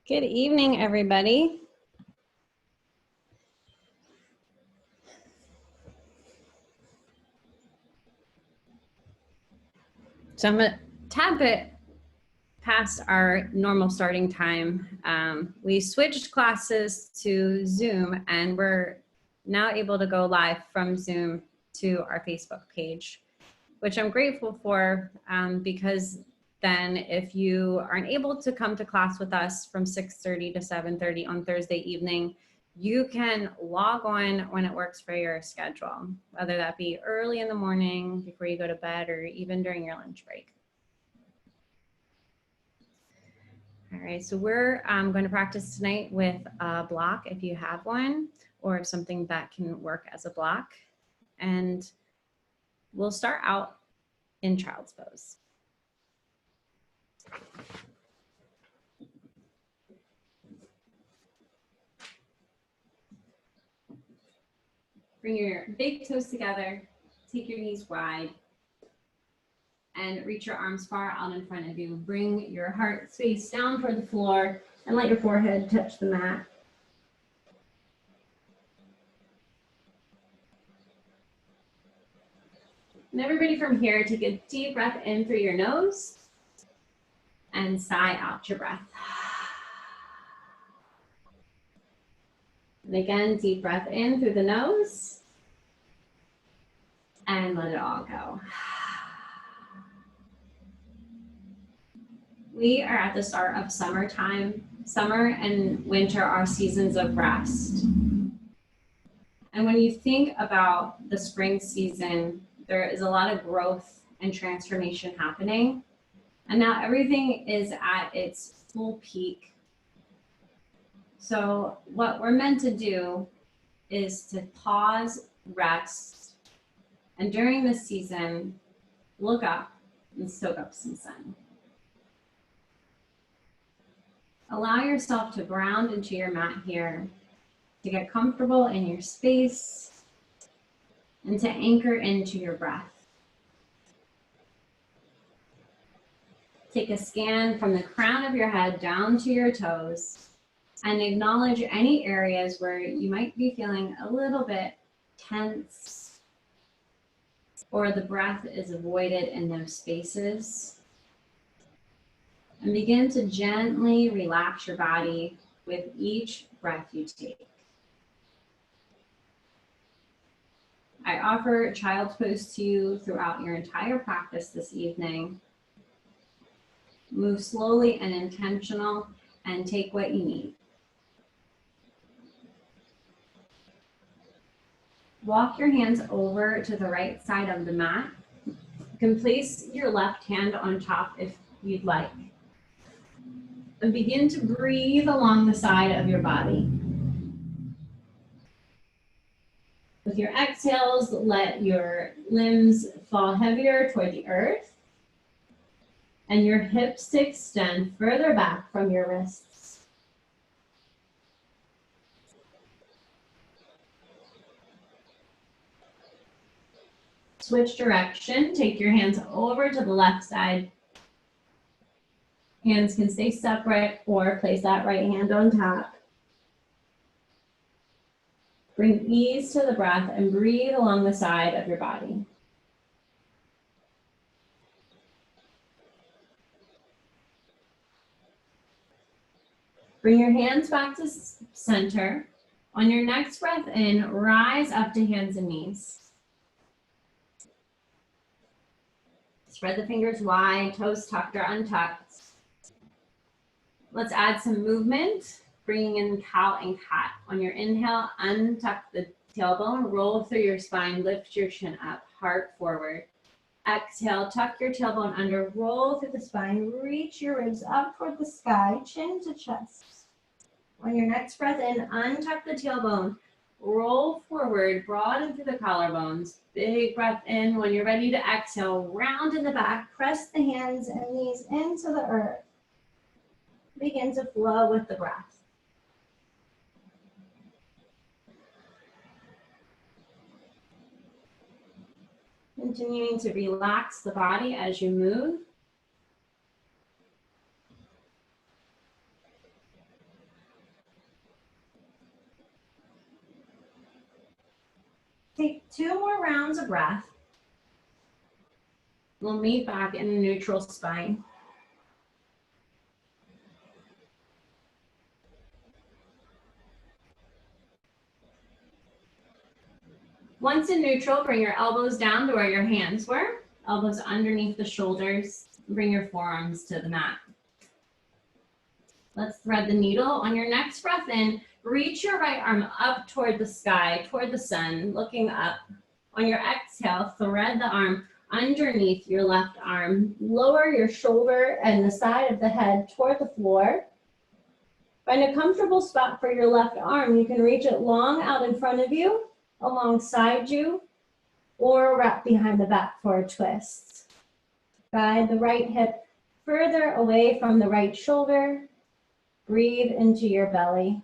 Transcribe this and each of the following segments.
Good evening, everybody. So I'm a tad bit past our normal starting time. We switched classes to Zoom, and we're now able to go live from Zoom to our Facebook page, which I'm grateful for because then if you aren't able to come to class with us from 6:30 to 7:30 on Thursday evening, you can log on when it works for your schedule, whether that be early in the morning before you go to bed or even during your lunch break. All right, so we're going to practice tonight with a block if you have one, or something that can work as a block. And we'll start out in child's pose. Bring your big toes together, take your knees wide, and reach your arms far out in front of you. Bring your heart space down toward the floor and let your forehead touch the mat. And everybody from here, take a deep breath in through your nose and sigh out your breath. And again, deep breath in through the nose and let it all go. We are at the start of summertime. Summer and winter are seasons of rest. And when you think about the spring season, there is a lot of growth and transformation happening. And now everything is at its full peak. So what we're meant to do is to pause, rest, and during this season, look up and soak up some sun. Allow yourself to ground into your mat here, to get comfortable in your space, and to anchor into your breath. Take a scan from the crown of your head down to your toes and acknowledge any areas where you might be feeling a little bit tense or the breath is avoided in those spaces. And begin to gently relax your body with each breath you take. I offer child's pose to you throughout your entire practice this evening. Move slowly and intentional and take what you need. Walk your hands over to the right side of the mat. You can place your left hand on top if you'd like. And begin to breathe along the side of your body. With your exhales, let your limbs fall heavier toward the earth and your hips to extend further back from your wrists. Switch direction, take your hands over to the left side. Hands can stay separate or place that right hand on top. Bring ease to the breath and breathe along the side of your body. Bring your hands back to center. On your next breath in, rise up to hands and knees. Spread the fingers wide, toes tucked or untucked. Let's add some movement, bringing in cow and cat. On your inhale, untuck the tailbone, roll through your spine, lift your chin up, heart forward. Exhale, tuck your tailbone under, roll through the spine, reach your ribs up toward the sky, chin to chest. On your next breath in, untuck the tailbone, roll forward, broaden through the collarbones. Big breath in. When you're ready to exhale, round in the back, press the hands and knees into the earth. Begin to flow with the breath. Continuing to relax the body as you move. take 2 more rounds of breath. We'll meet back in a neutral spine. Once in neutral, bring your elbows down to where your hands were. Elbows underneath the shoulders. Bring your forearms to the mat. Let's thread the needle. On your next breath in, reach your right arm up toward the sky, toward the sun, looking up. On your exhale, thread the arm underneath your left arm. Lower your shoulder and the side of the head toward the floor. Find a comfortable spot for your left arm. You can reach it long out in front of you, alongside you, or wrap behind the back for a twist. Guide the right hip further away from the right shoulder. Breathe into your belly.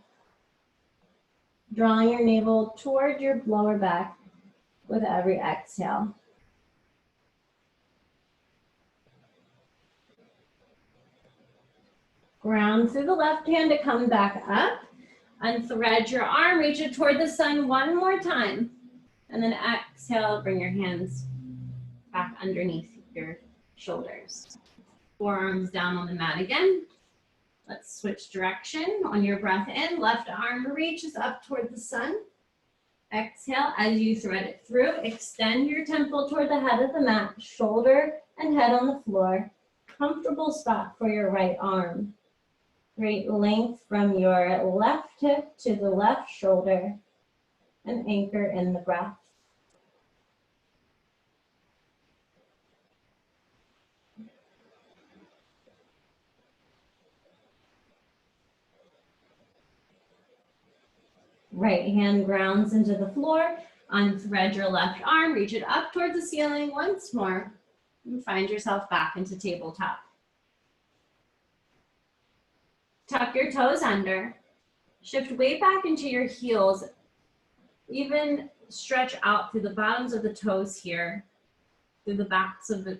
Drawing your navel toward your lower back with every exhale. Ground through the left hand to come back up. Unthread your arm, reach it toward the sun one more time. And then exhale, bring your hands back underneath your shoulders. Forearms down on the mat again. Let's switch direction. On your breath in, left arm reaches up toward the sun. Exhale, as you thread it through, extend your temple toward the head of the mat, shoulder and head on the floor. Comfortable spot for your right arm. Great length from your left hip to the left shoulder, and anchor in the breath. Right hand grounds into the floor. Unthread your left arm, reach it up toward the ceiling once more, and find yourself back into tabletop. Tuck your toes under. Shift weight back into your heels. Even stretch out through the bottoms of the toes here, through the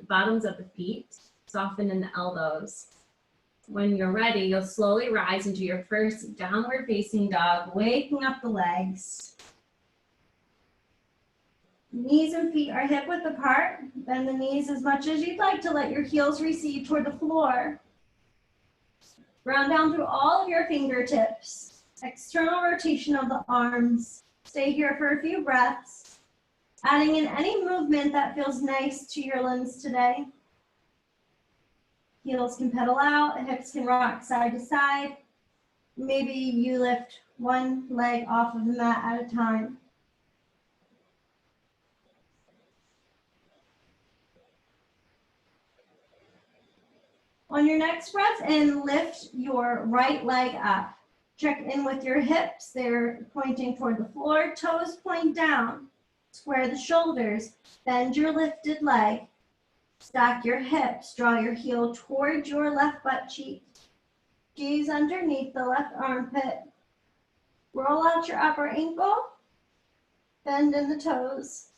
bottoms of the feet. Soften in the elbows. When you're ready, you'll slowly rise into your first downward facing dog, waking up the legs. Knees and feet are hip width apart. Bend the knees as much as you'd like to let your heels recede toward the floor. Ground down through all of your fingertips. External rotation of the arms. Stay here for a few breaths, adding in any movement that feels nice to your limbs today. Heels can pedal out, hips can rock side to side. Maybe you lift one leg off of the mat at a time. On your next breath in, lift your right leg up. Check in with your hips. They're pointing toward the floor. Toes point down. Square the shoulders. Bend your lifted leg. Stack your hips. Draw your heel toward your left butt cheek. Gaze underneath the left armpit. Roll out your upper ankle. Bend in the toes.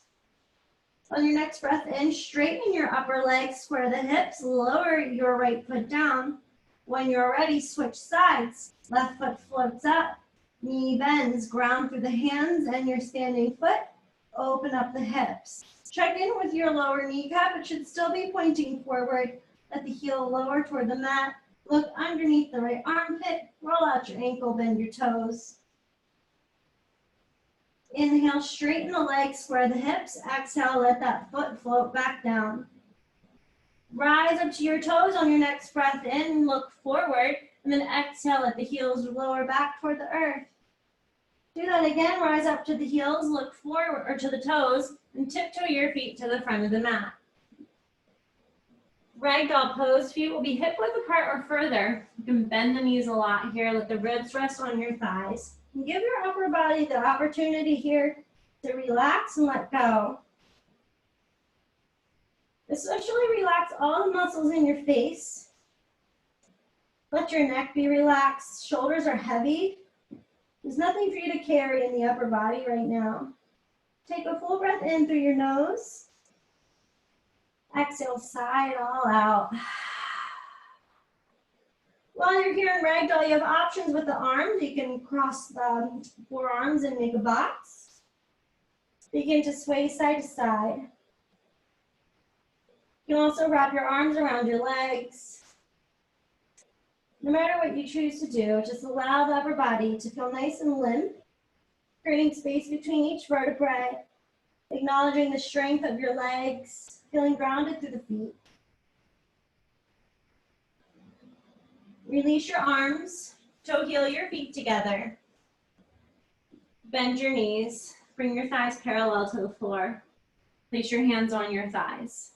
On your next breath in, straighten your upper leg, square the hips, lower your right foot down. When you're ready, switch sides. Left foot floats up, knee bends, ground through the hands and your standing foot. Open up the hips. Check in with your lower kneecap. It should still be pointing forward. Let the heel lower toward the mat. Look underneath the right armpit. Roll out your ankle, bend your toes. Inhale, straighten the legs, square the hips. Exhale, let that foot float back down. Rise up to your toes on your next breath in, look forward, and then exhale, let the heels lower back toward the earth. Do that again, rise up to the heels, look forward, or to the toes, and tiptoe your feet to the front of the mat. Ragdoll pose, feet will be hip width apart or further. You can bend the knees a lot here, let the ribs rest on your thighs. And give your upper body the opportunity here to relax and let go. Especially relax all the muscles in your face. Let your neck be relaxed. Shoulders are heavy. There's nothing for you to carry in the upper body right now. Take a full breath in through your nose. Exhale, sigh it all out. While you're here in Ragdoll, you have options with the arms. You can cross the forearms and make a box. Begin to sway side to side. You can also wrap your arms around your legs. No matter what you choose to do, just allow the upper body to feel nice and limp, creating space between each vertebrae, acknowledging the strength of your legs, feeling grounded through the feet. Release your arms, toe heel your feet together. Bend your knees, bring your thighs parallel to the floor. Place your hands on your thighs.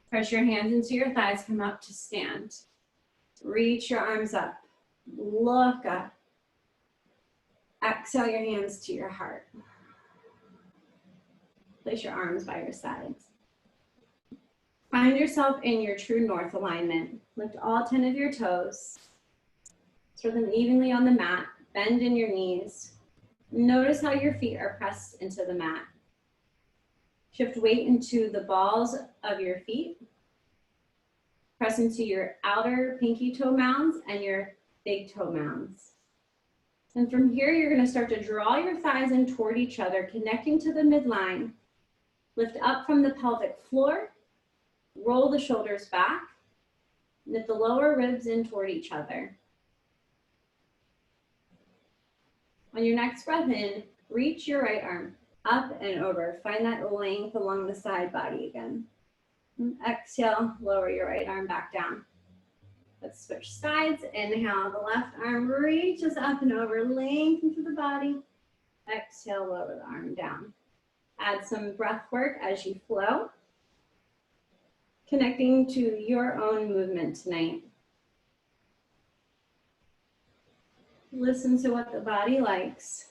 Press your hands into your thighs, come up to stand. Reach your arms up, look up. Exhale your hands to your heart. Place your arms by your sides. Find yourself in your true north alignment. Lift all 10 of your toes. Spread them evenly on the mat. Bend in your knees. Notice how your feet are pressed into the mat. Shift weight into the balls of your feet. Press into your outer pinky toe mounds and your big toe mounds. And from here, you're going to start to draw your thighs in toward each other, connecting to the midline. Lift up from the pelvic floor. Roll the shoulders back. Knit the lower ribs in toward each other. On your next breath in, reach your right arm up and over. Find that length along the side body again. And exhale, lower your right arm back down. Let's switch sides. Inhale, the left arm reaches up and over, lengthen through the body. Exhale, lower the arm down. Add some breath work as you flow, connecting to your own movement tonight. Listen to what the body likes.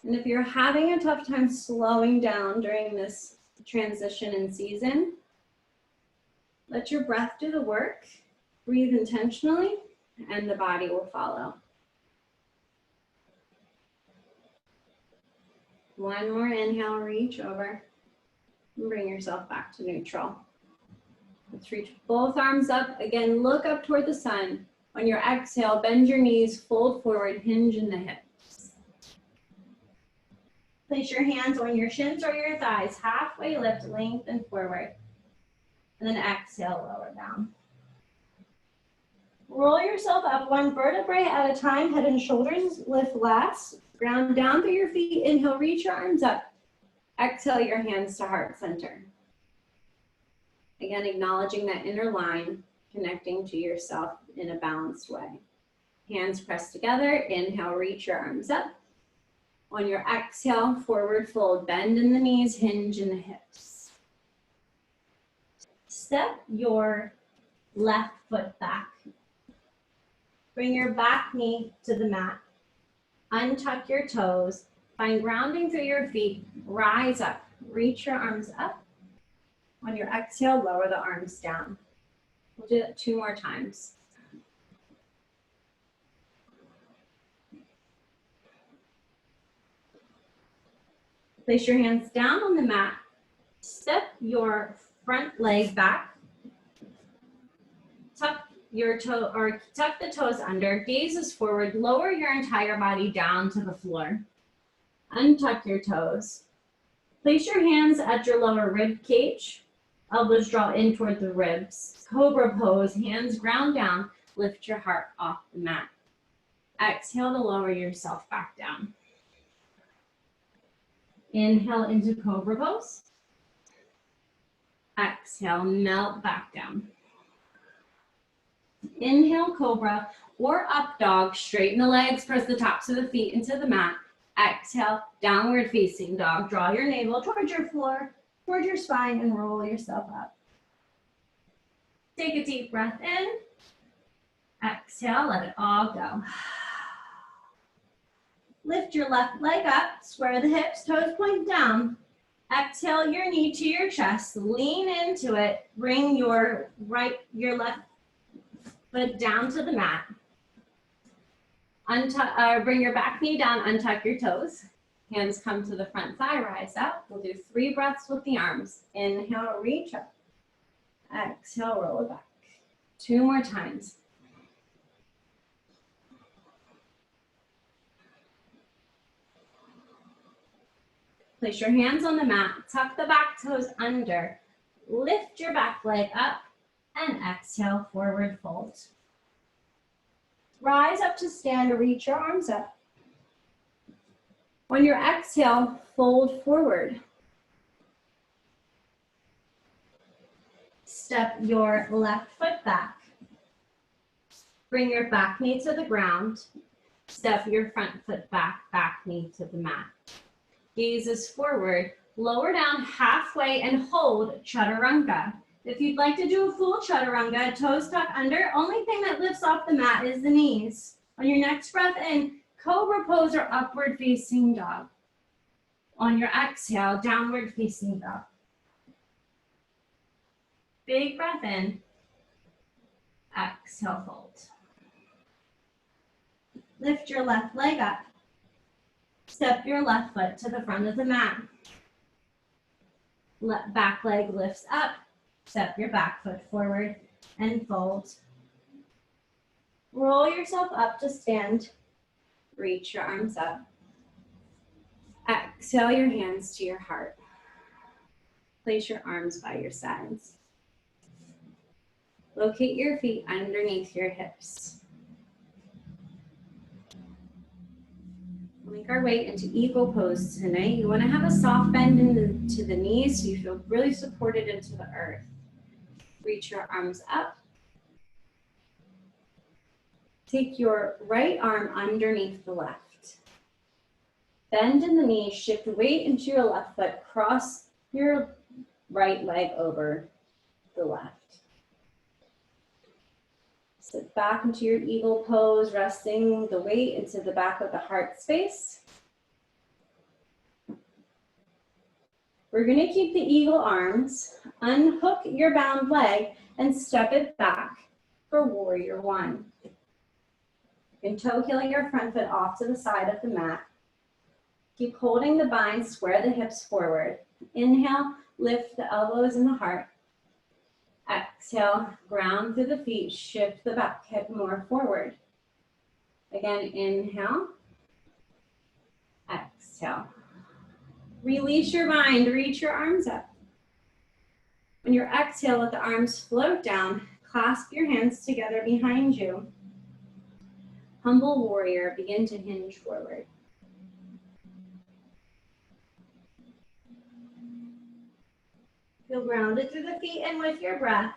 And if you're having a tough time slowing down during this transition in season, let your breath do the work. Breathe intentionally, and the body will follow. One more inhale, reach over, and bring yourself back to neutral. Let's reach both arms up. Again, look up toward the sun. On your exhale, bend your knees, fold forward, hinge in the hips. Place your hands on your shins or your thighs, halfway lift, lengthen forward. And then exhale, lower down. Roll yourself up one vertebrae at a time, head and shoulders lift last. Ground down through your feet, inhale, reach your arms up. Exhale your hands to heart center. Again, acknowledging that inner line, connecting to yourself in a balanced way. Hands pressed together, inhale, reach your arms up. On your exhale, forward fold, bend in the knees, hinge in the hips. Step your left foot back. Bring your back knee to the mat. Untuck your toes. Find grounding through your feet. Rise up. Reach your arms up. On your exhale, lower the arms down. We'll do that 2 more times. Place your hands down on the mat. Step your front leg back. Tuck the toes under, gazes forward, lower your entire body down to the floor. Untuck your toes. Place your hands at your lower rib cage. Elbows draw in toward the ribs. Cobra pose, hands ground down, lift your heart off the mat. Exhale to lower yourself back down. Inhale into cobra pose. Exhale, melt back down. Inhale, cobra or up dog. Straighten the legs, press the tops of the feet into the mat. Exhale, downward facing dog. Draw your navel towards your floor, towards your spine, and roll yourself up. Take a deep breath in. Exhale, let it all go. Lift your left leg up, square the hips, toes point down. Exhale your knee to your chest, lean into it. Bring your left foot down to the mat. Bring your back knee down, untuck your toes. Hands come to the front thigh, rise up. We'll do 3 breaths with the arms. Inhale, reach up. Exhale, roll it back. 2 more times. Place your hands on the mat, tuck the back toes under, lift your back leg up, and exhale, forward fold. Rise up to stand, reach your arms up. On your exhale, fold forward. Step your left foot back. Bring your back knee to the ground. Step your front foot back, back knee to the mat. Gazes forward, lower down halfway and hold chaturanga. If you'd like to do a full chaturanga, toes tuck under, only thing that lifts off the mat is the knees. On your next breath in, cobra pose or upward facing dog. On your exhale, downward facing dog. Big breath in, exhale, fold. Lift your left leg up. Step your left foot to the front of the mat. Back leg lifts up. Step your back foot forward and fold. Roll yourself up to stand. Reach your arms up. Exhale your hands to your heart. Place your arms by your sides. Locate your feet underneath your hips. We'll make our way into eagle pose tonight. You want to have a soft bend into the knees so you feel really supported into the earth. Reach your arms up. Take your right arm underneath the left. Bend in the knees, shift weight into your left foot, cross your right leg over the left. Sit back into your eagle pose, resting the weight into the back of the heart space. We're going to keep the eagle arms, unhook your bound leg, and step it back for warrior one. You can toe heel your front foot off to the side of the mat. Keep holding the bind, square the hips forward. Inhale, lift the elbows and the heart. Exhale, ground through the feet, shift the back hip more forward. Again, inhale, exhale. Release your mind, reach your arms up. When you exhale, let the arms float down. Clasp your hands together behind you. Humble warrior, begin to hinge forward. Feel grounded through the feet and with your breath.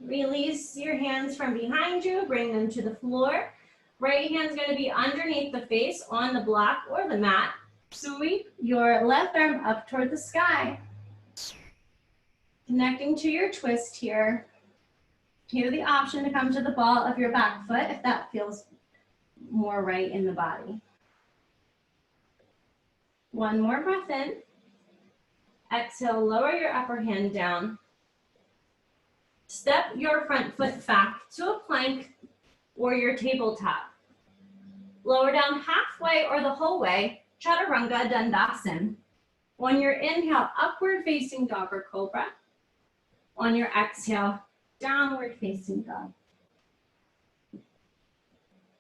Release your hands from behind you, bring them to the floor. Right hand's going to be underneath the face on the block or the mat. Sweep your left arm up toward the sky. Connecting to your twist here. You have the option to come to the ball of your back foot if that feels more right in the body. One more breath in. Exhale, lower your upper hand down. Step your front foot back to a plank or your tabletop. Lower down halfway or the whole way, Chaturanga Dandasana. On your inhale, upward facing dog or cobra. On your exhale, downward facing dog.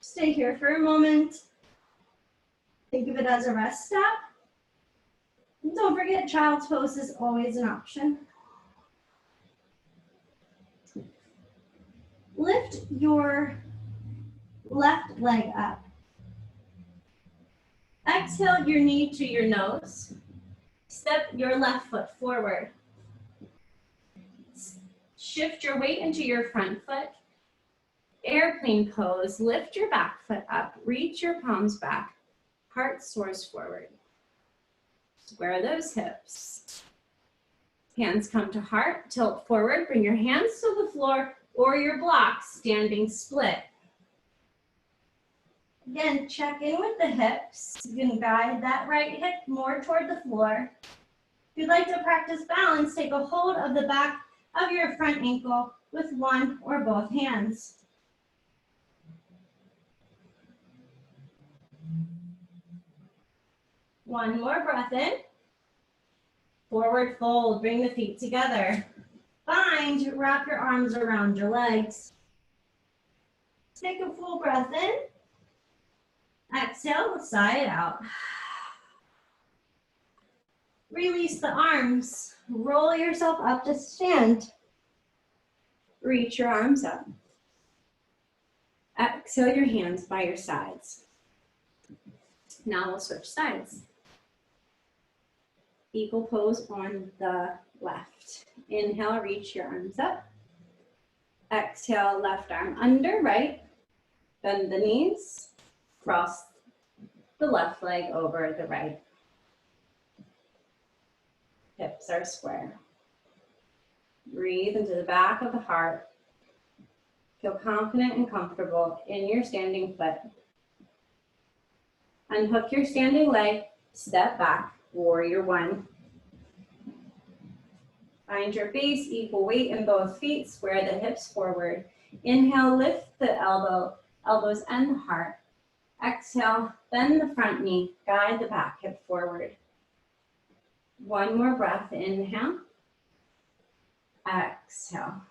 Stay here for a moment. Think of it as a rest stop. And don't forget, child's pose is always an option. Lift your left leg up. Exhale your knee to your nose. Step your left foot forward. Shift your weight into your front foot. Airplane pose. Lift your back foot up. Reach your palms back. Heart soars forward. Square those hips. Hands come to heart. Tilt forward. Bring your hands to the floor or your blocks, standing split. Again, check in with the hips. You can guide that right hip more toward the floor. If you'd like to practice balance, take a hold of the back of your front ankle with one or both hands. One more breath in. Forward fold, bring the feet together. Bind, wrap your arms around your legs. Take a full breath in. Exhale, sigh it out. Release the arms. Roll yourself up to stand. Reach your arms up. Exhale your hands by your sides. Now we'll switch sides. Eagle pose on the left. Inhale, reach your arms up. Exhale, left arm under, right. Bend the knees. Cross the left leg over the right. Hips are square. Breathe into the back of the heart. Feel confident and comfortable in your standing foot. Unhook your standing leg, step back, warrior one. Find your base, equal weight in both feet, square the hips forward. Inhale, lift the elbows and the heart. Exhale, bend the front knee, guide the back hip forward. One more breath, inhale. Exhale.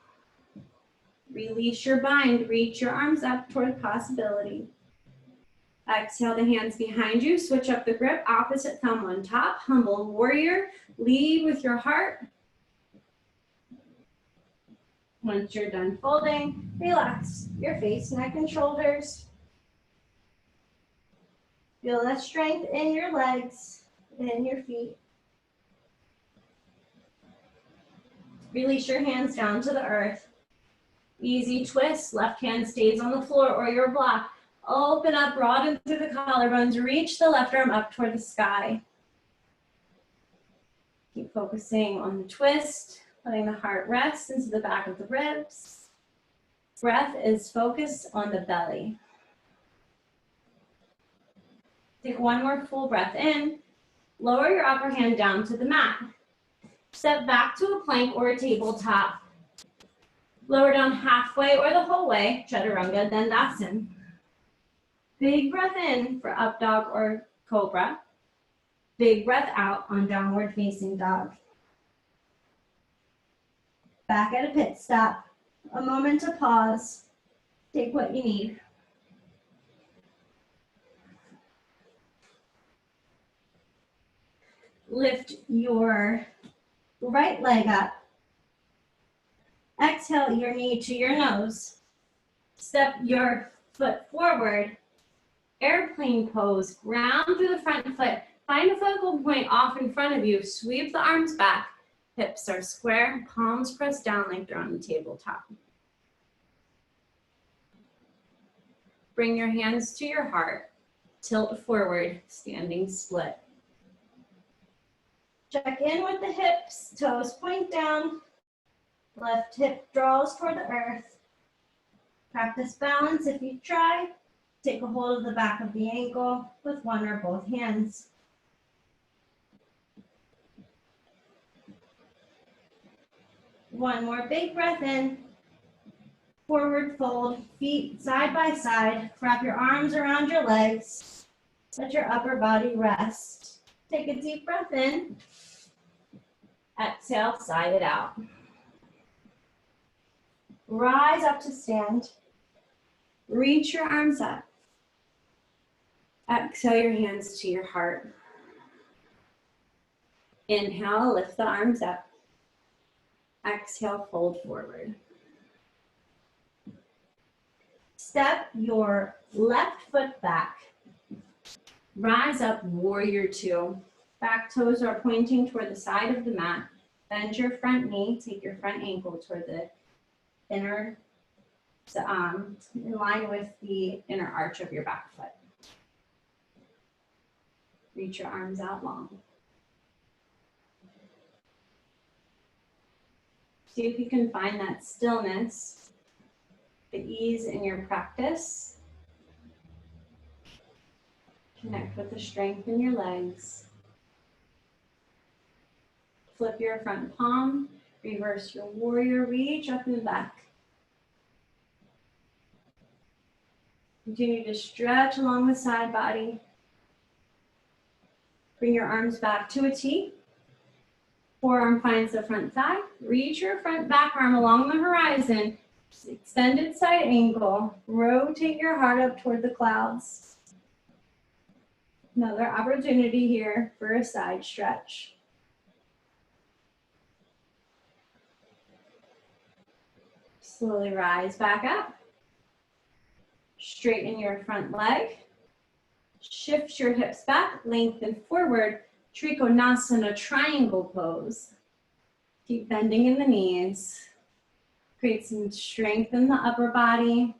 Release your bind, reach your arms up toward possibility. Exhale the hands behind you, switch up the grip, opposite thumb on top, humble warrior, lead with your heart. Once you're done folding, relax your face, neck, and shoulders. Feel that strength in your legs and your feet. Release your hands down to the earth. Easy twist, left hand stays on the floor or your block. Open up, broaden through the collarbones, reach the left arm up toward the sky. Keep focusing on the twist, letting the heart rest into the back of the ribs. Breath is focused on the belly. Take one more full breath in. Lower your upper hand down to the mat. Step back to a plank or a tabletop. Lower down halfway or the whole way, Chaturanga Dandasana. Big breath in for up dog or cobra. Big breath out on downward facing dog. Back at a pit stop. A moment to pause. Take what you need. Lift your right leg up. Exhale your knee to your nose. Step your foot forward. Airplane pose. Ground through the front foot. Find a focal point off in front of you. Sweep the arms back. Hips are square. Palms pressed down like they're on the tabletop. Bring your hands to your heart. Tilt forward. Standing split. Check in with the hips. Toes point down. Left hip draws toward the earth. Practice balance if you try. Take a hold of the back of the ankle with one or both hands. One more big breath in. Forward fold, feet side by side. Wrap your arms around your legs. Let your upper body rest. Take a deep breath in. Exhale, side it out. Rise up to stand. Reach your arms up. Exhale your hands to your heart. Inhale, lift the arms up. Exhale, fold forward. Step your left foot back. Rise up, warrior two. Back toes are pointing toward the side of the mat. Bend your front knee, take your front ankle toward the inner, in line with the inner arch of your back foot. Reach your arms out long. See if you can find that stillness, the ease in your practice. Connect with the strength in your legs. Flip your front palm, reverse your warrior, reach up and back. Continue to stretch along the side body. Bring your arms back to a T. Forearm finds the front thigh. Reach your front back arm along the horizon. Extended side angle. Rotate your heart up toward the clouds. Another opportunity here for a side stretch. Slowly rise back up. Straighten your front leg. Shift your hips back, lengthen forward. Trikonasana, triangle pose. Keep bending in the knees. Create some strength in the upper body.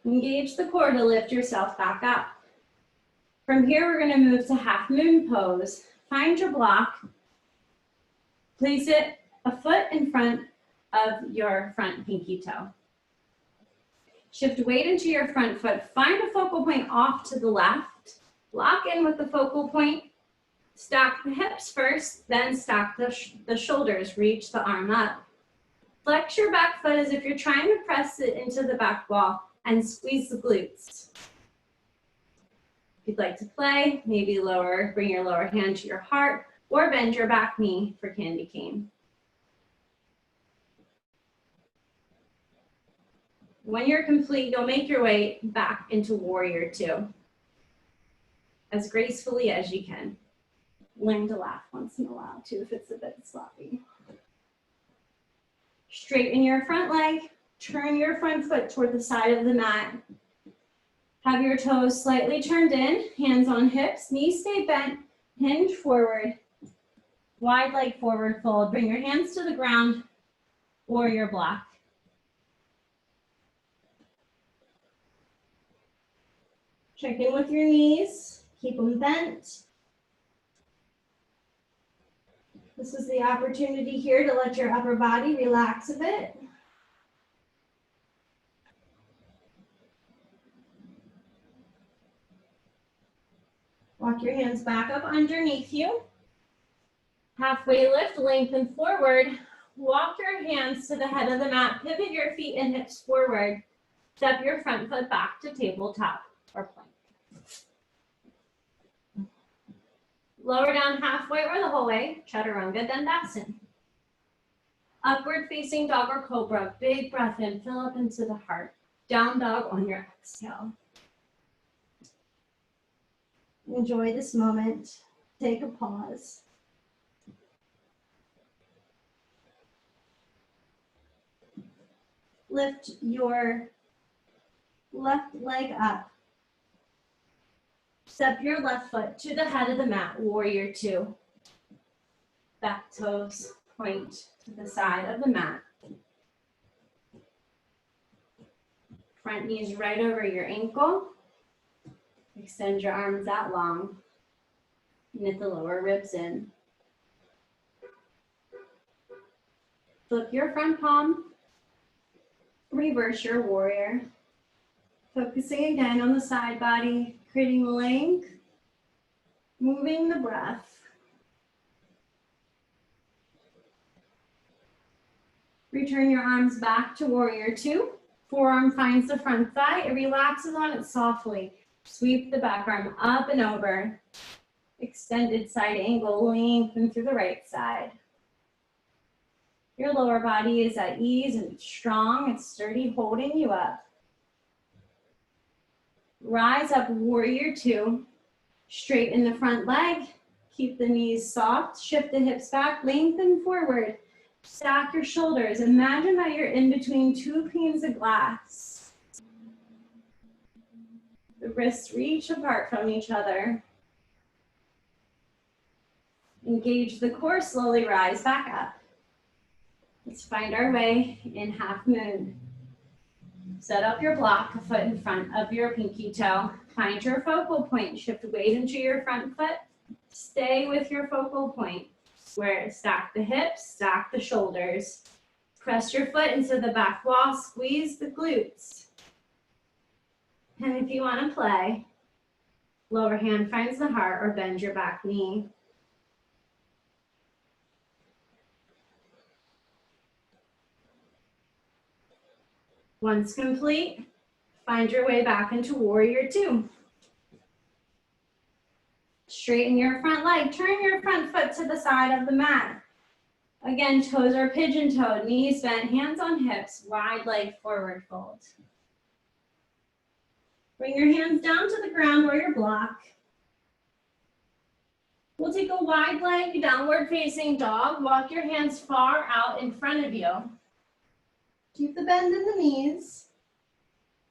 Engage the core to lift yourself back up. From here, we're going to move to half moon pose. Find your block. Place it a foot in front of your front pinky toe. Shift weight into your front foot. Find a focal point off to the left. Lock in with the focal point. Stack the hips first, then stack the shoulders. Reach the arm up. Flex your back foot as if you're trying to press it into the back wall and squeeze the glutes. If you'd like to play, maybe bring your lower hand to your heart or bend your back knee for candy cane. When you're complete, you'll make your way back into warrior two as gracefully as you can. Learn to laugh once in a while too if it's a bit sloppy. Straighten your front leg, turn your front foot toward the side of the mat. Have your toes slightly turned in, hands on hips, knees stay bent, hinge forward, wide leg forward fold. Bring your hands to the ground, warrior block. Check in with your knees, keep them bent. This is the opportunity here to let your upper body relax a bit. Walk your hands back up underneath you. Halfway lift, lengthen forward. Walk your hands to the head of the mat. Pivot your feet and hips forward. Step your front foot back to tabletop or plank. Lower down halfway or the whole way, Chaturanga Dandasana. Upward facing dog or cobra, big breath in, fill up into the heart. Down dog on your exhale. Enjoy this moment. Take a pause. Lift your left leg up. Step your left foot to the head of the mat, warrior two. Back toes point to the side of the mat. Front knees right over your ankle. Extend your arms out long. Knit the lower ribs in. Flip your front palm. Reverse your warrior. Focusing again on the side body, creating length, moving the breath. Return your arms back to warrior two. Forearm finds the front thigh. It relaxes on it softly. Sweep the back arm up and over. Extended side angle, lengthen through the right side. Your lower body is at ease and strong. It's sturdy, holding you up. Rise up, warrior two. Straighten the front leg. Keep the knees soft. Shift the hips back, lengthen forward. Stack your shoulders. Imagine that you're in between two panes of glass. The wrists reach apart from each other. Engage the core, slowly rise back up. Let's find our way in half moon. Set up your block, a foot in front of your pinky toe. Find your focal point. Shift weight into your front foot. Stay with your focal point. Where stack the hips, stack the shoulders. Press your foot into the back wall, squeeze the glutes. And if you want to play, lower hand finds the heart or bend your back knee. Once complete, find your way back into warrior two. Straighten your front leg, turn your front foot to the side of the mat. Again, toes are pigeon-toed, knees bent, hands on hips, wide leg forward fold. Bring your hands down to the ground or your block. We'll take a wide leg, downward facing dog. Walk your hands far out in front of you. Keep the bend in the knees.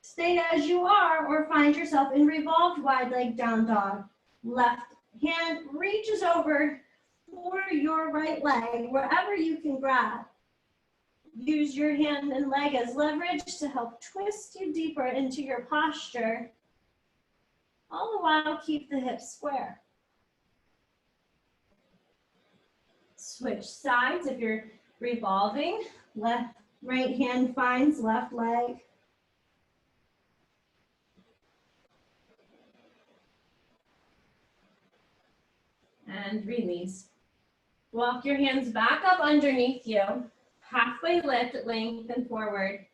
Stay as you are or find yourself in revolved wide leg down dog. Left hand reaches over for your right leg, wherever you can grab. Use your hand and leg as leverage to help twist you deeper into your posture. All the while, keep the hips square. Switch sides if you're revolving. Right hand finds left leg. And release. Walk your hands back up underneath you. Halfway lift, lengthen forward.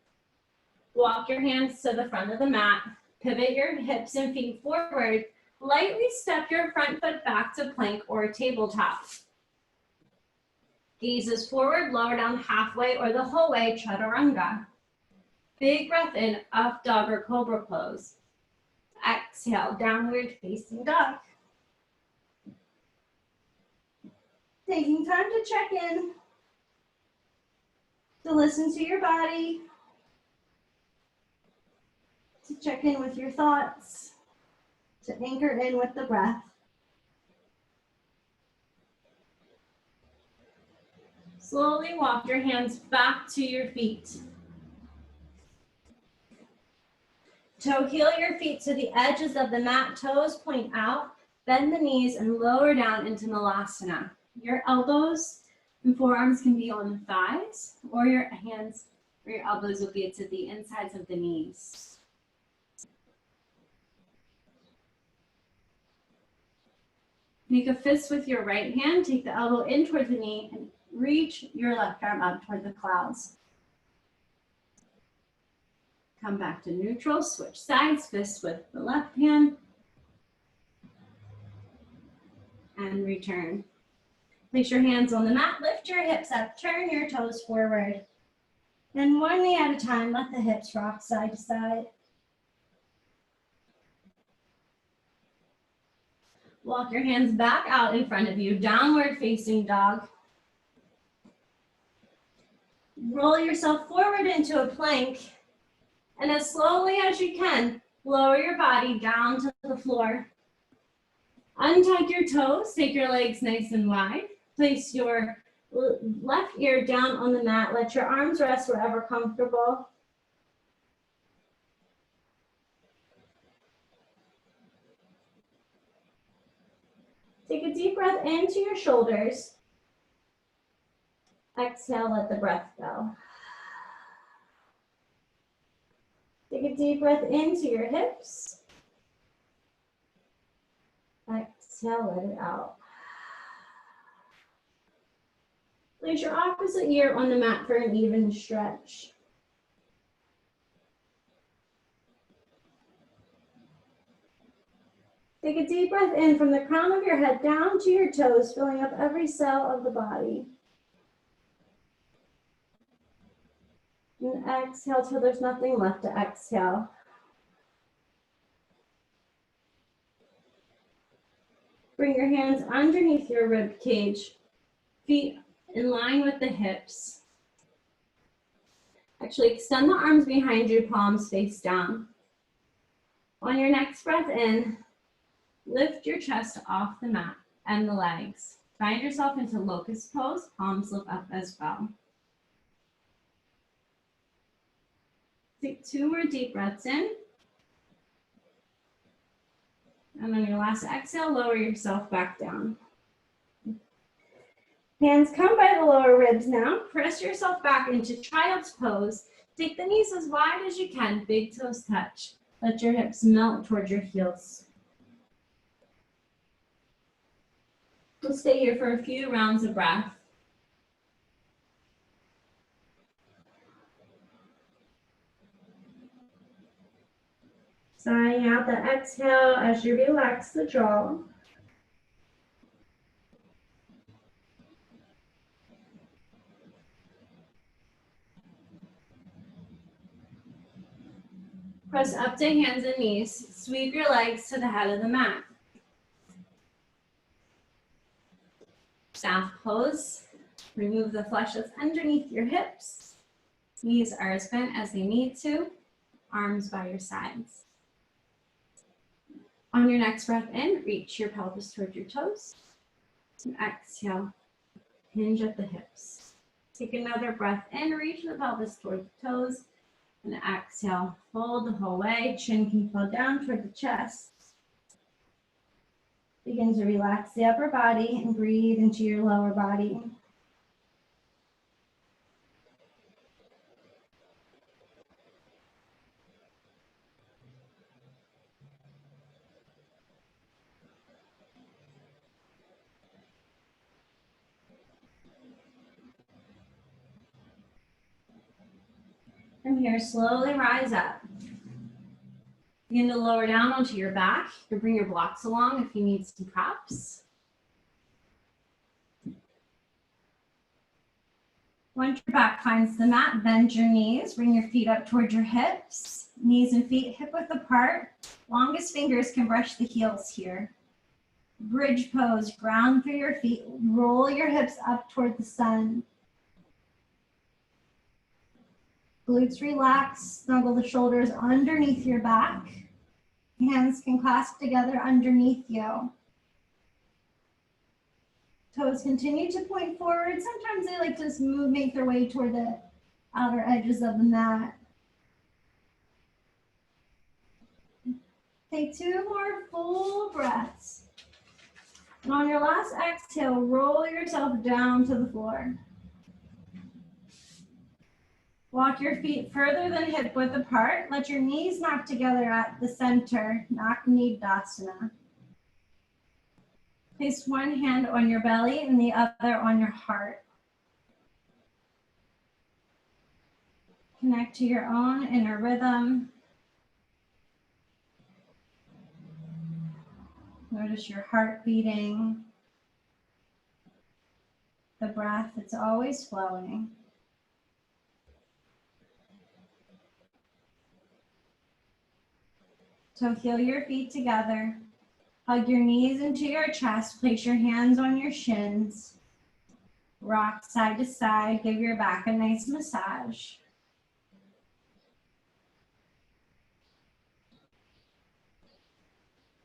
Walk your hands to the front of the mat. Pivot your hips and feet forward. Lightly step your front foot back to plank or tabletop. Gazes forward, lower down halfway or the whole way, chaturanga. Big breath in, up dog or cobra pose. Exhale, downward facing dog. Taking time to check in, to listen to your body, to check in with your thoughts, to anchor in with the breath. Slowly walk your hands back to your feet. Toe heel your feet to the edges of the mat, toes point out, bend the knees and lower down into Malasana. Your elbows and forearms can be on the thighs, or your hands or your elbows will be to the insides of the knees. Make a fist with your right hand, take the elbow in towards the knee and reach your left arm up toward the clouds. Come back to neutral, switch sides, fist with the left hand, and return. Place your hands on the mat, lift your hips up, turn your toes forward. Then one knee at a time, let the hips rock side to side. Walk your hands back out in front of you, downward facing dog. Roll yourself forward into a plank, and as slowly as you can, lower your body down to the floor. Untuck your toes, take your legs nice and wide. Place your left ear down on the mat. Let your arms rest wherever comfortable. Take a deep breath into your shoulders. Exhale, let the breath go. Take a deep breath into your hips. Exhale, let it out. Place your opposite ear on the mat for an even stretch. Take a deep breath in from the crown of your head down to your toes, filling up every cell of the body. And exhale till there's nothing left to exhale. Bring your hands underneath your rib cage, feet in line with the hips. Actually, extend the arms behind you, palms face down. On your next breath in, lift your chest off the mat and the legs. Find yourself into locust pose, palms look up as well. Take 2 more deep breaths in. And on your last exhale, lower yourself back down. Hands come by the lower ribs now. Press yourself back into child's pose. Take the knees as wide as you can. Big toes touch. Let your hips melt towards your heels. We'll stay here for a few rounds of breath. Sighing out the exhale as you relax the jaw. Press up to hands and knees. Sweep your legs to the head of the mat. Staff pose. Remove the flesh that's underneath your hips. Knees are as bent as they need to. Arms by your sides. On your next breath in, reach your pelvis towards your toes. And exhale, hinge at the hips. Take another breath in, reach the pelvis towards the toes. And exhale, fold the whole way. Chin can fall down toward the chest. Begin to relax the upper body and breathe into your lower body. From here, slowly rise up. Begin to lower down onto your back. You can bring your blocks along if you need some props. Once your back finds the mat, bend your knees. Bring your feet up towards your hips. Knees and feet hip width apart. Longest fingers can brush the heels here. Bridge pose, ground through your feet. Roll your hips up toward the sun. Glutes relax, snuggle the shoulders underneath your back. Hands can clasp together underneath you. Toes continue to point forward. Sometimes they like to just make their way toward the outer edges of the mat. Take 2 more full breaths. And on your last exhale, roll yourself down to the floor. Walk your feet further than hip width apart. Let your knees knock together at the center, Naknidasana. Place one hand on your belly and the other on your heart. Connect to your own inner rhythm. Notice your heart beating. The breath, it's always flowing. So heel your feet together. Hug your knees into your chest. Place your hands on your shins. Rock side to side. Give your back a nice massage.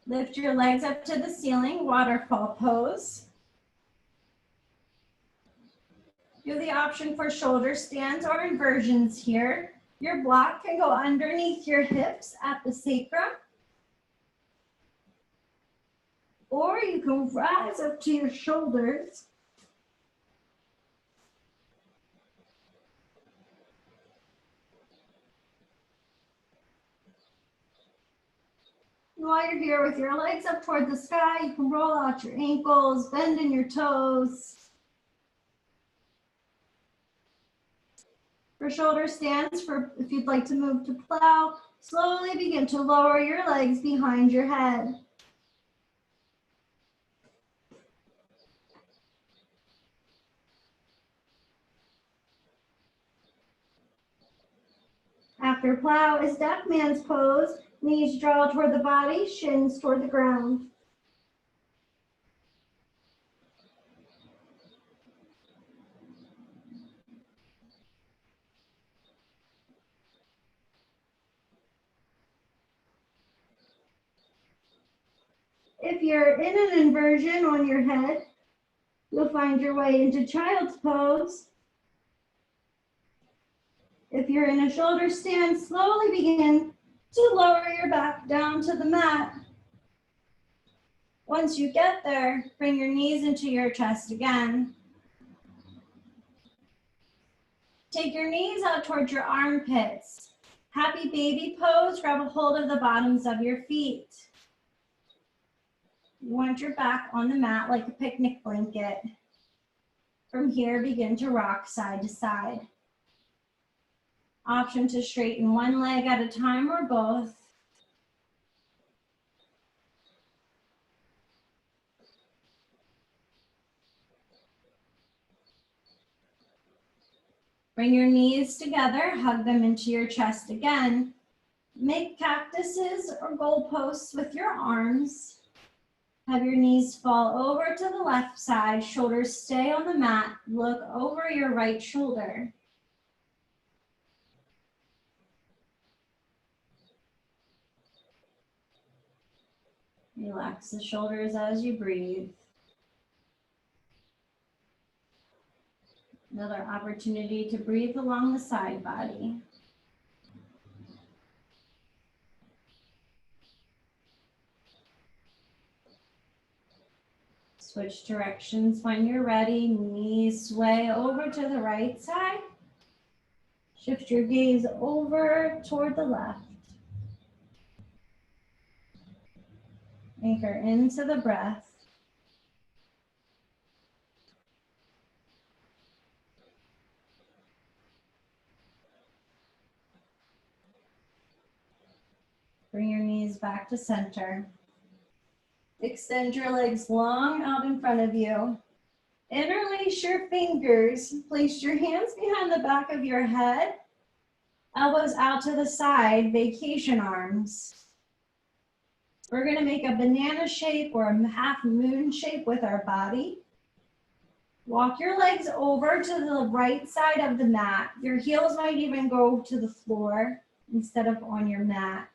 Lift your legs up to the ceiling, waterfall pose. You have the option for shoulder stands or inversions here. Your block can go underneath your hips at the sacrum. Or you can rise up to your shoulders. While you're here with your legs up toward the sky, you can roll out your ankles, bend in your toes. For shoulder stands, if you'd like to move to plow, slowly begin to lower your legs behind your head. After plow is deaf man's pose. Knees draw toward the body, shins toward the ground. If you're in an inversion on your head, you'll find your way into child's pose. If you're in a shoulder stand, slowly begin to lower your back down to the mat. Once you get there, bring your knees into your chest again. Take your knees out towards your armpits. Happy baby pose, grab a hold of the bottoms of your feet. You want your back on the mat like a picnic blanket. From here, begin to rock side to side. Option to straighten one leg at a time or both. Bring your knees together, hug them into your chest again. Make cactuses or goalposts with your arms. Have your knees fall over to the left side, shoulders stay on the mat, look over your right shoulder. Relax the shoulders as you breathe. Another opportunity to breathe along the side body. Switch directions when you're ready. Knees sway over to the right side. Shift your gaze over toward the left. Anchor into the breath. Bring your knees back to center. Extend your legs long out in front of you. Interlace your fingers. Place your hands behind the back of your head. Elbows out to the side, vacation arms. We're going to make a banana shape or a half moon shape with our body. Walk your legs over to the right side of the mat. Your heels might even go to the floor instead of on your mat.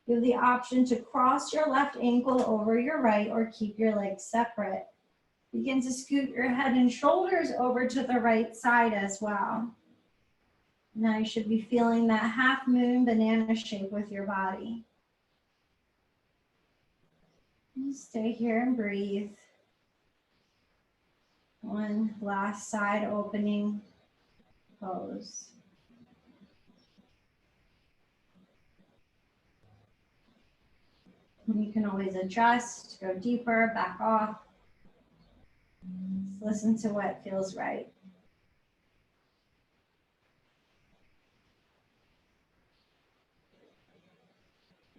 You have the option to cross your left ankle over your right or keep your legs separate. Begin to scoot your head and shoulders over to the right side as well. Now you should be feeling that half moon banana shape with your body. Stay here and breathe. One last side opening pose. You can always adjust, go deeper, back off. Just listen to what feels right.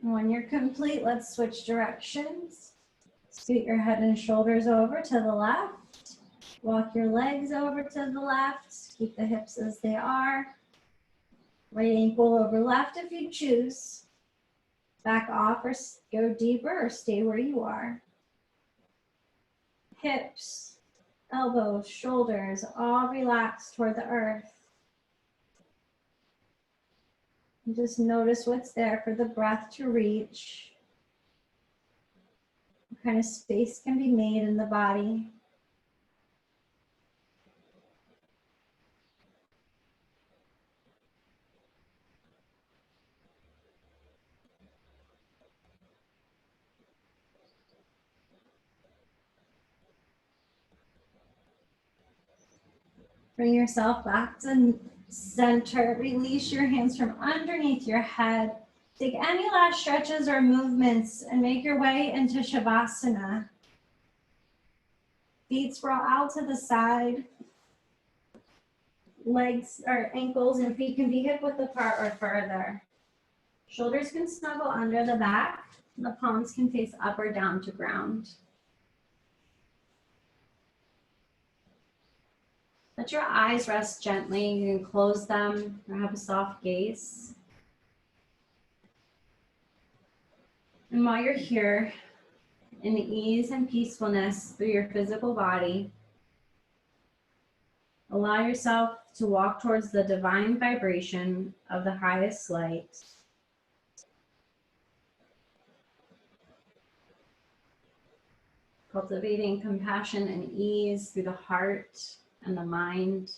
And when you're complete, let's switch directions. Scoot your head and shoulders over to the left. Walk your legs over to the left. Keep the hips as they are. Right ankle over left if you choose. Back off or go deeper or stay where you are. Hips, elbows, shoulders, all relax toward the earth. And just notice what's there for the breath to reach. What kind of space can be made in the body. Bring yourself back to center. Release your hands from underneath your head. Take any last stretches or movements and make your way into Shavasana. Feet sprawl out to the side. Legs or ankles and feet can be hip width apart or further. Shoulders can snuggle under the back. And the palms can face up or down to ground. Let your eyes rest gently. You can close them or have a soft gaze. And while you're here, in ease and peacefulness through your physical body, allow yourself to walk towards the divine vibration of the highest light. Cultivating compassion and ease through the heart and the mind.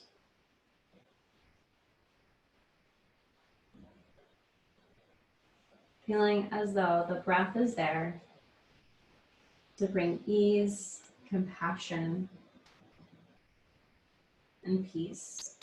Feeling as though the breath is there to bring ease, compassion, and peace.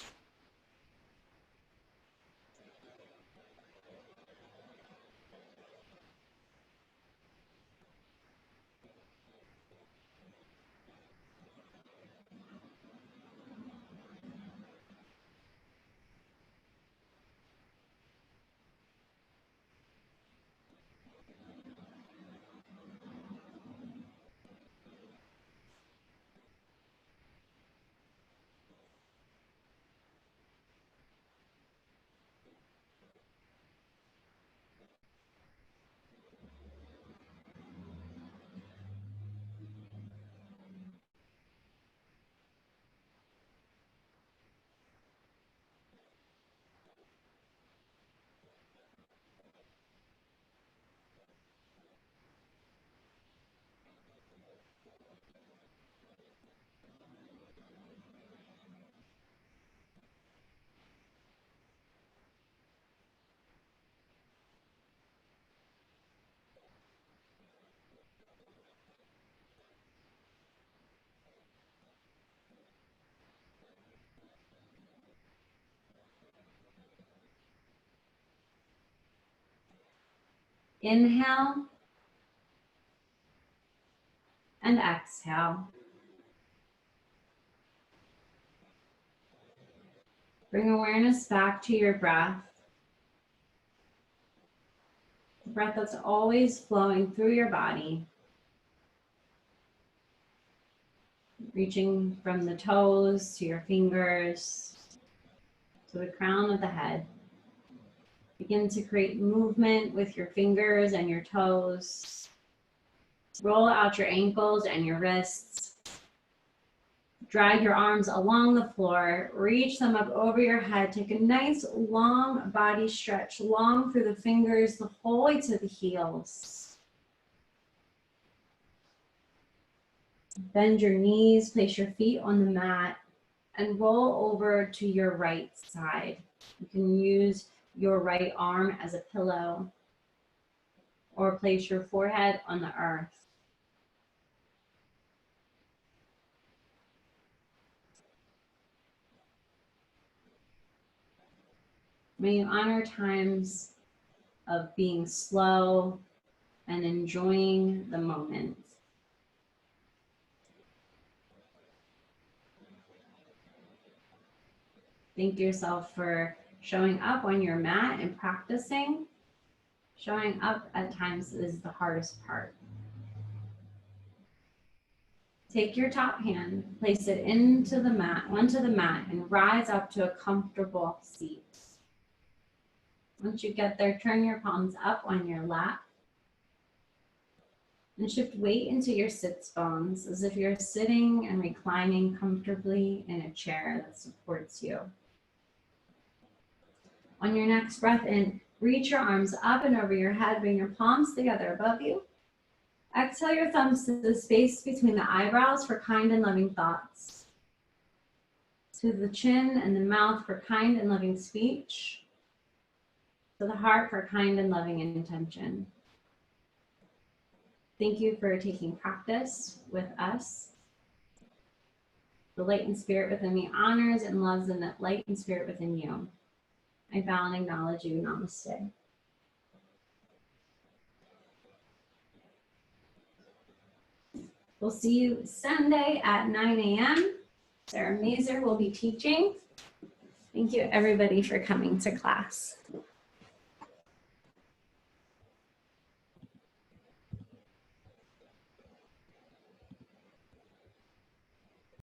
Inhale and exhale. Bring awareness back to your breath. The breath that's always flowing through your body. Reaching from the toes to your fingers to the crown of the head. Begin to create movement with your fingers and your toes. Roll out your ankles and your wrists. Drag your arms along the floor. Reach them up over your head. Take a nice long body stretch, long through the fingers, the whole way to the heels. Bend your knees, place your feet on the mat, and roll over to your right side. You can use your right arm as a pillow or place your forehead on the earth. May you honor times of being slow and enjoying the moment. Thank yourself for showing up on your mat and practicing. Showing up at times is the hardest part. Take your top hand, place it onto the mat, and rise up to a comfortable seat. Once you get there, turn your palms up on your lap and shift weight into your sits bones as if you're sitting and reclining comfortably in a chair that supports you. On your next breath in, reach your arms up and over your head, bring your palms together above you. Exhale your thumbs to the space between the eyebrows for kind and loving thoughts. To the chin and the mouth for kind and loving speech. To the heart for kind and loving intention. Thank you for taking practice with us. The light and spirit within me honors and loves the light and spirit within you. I bow and acknowledge you. Namaste. We'll see you Sunday at 9 a.m. Sarah Mazer will be teaching. Thank you everybody for coming to class.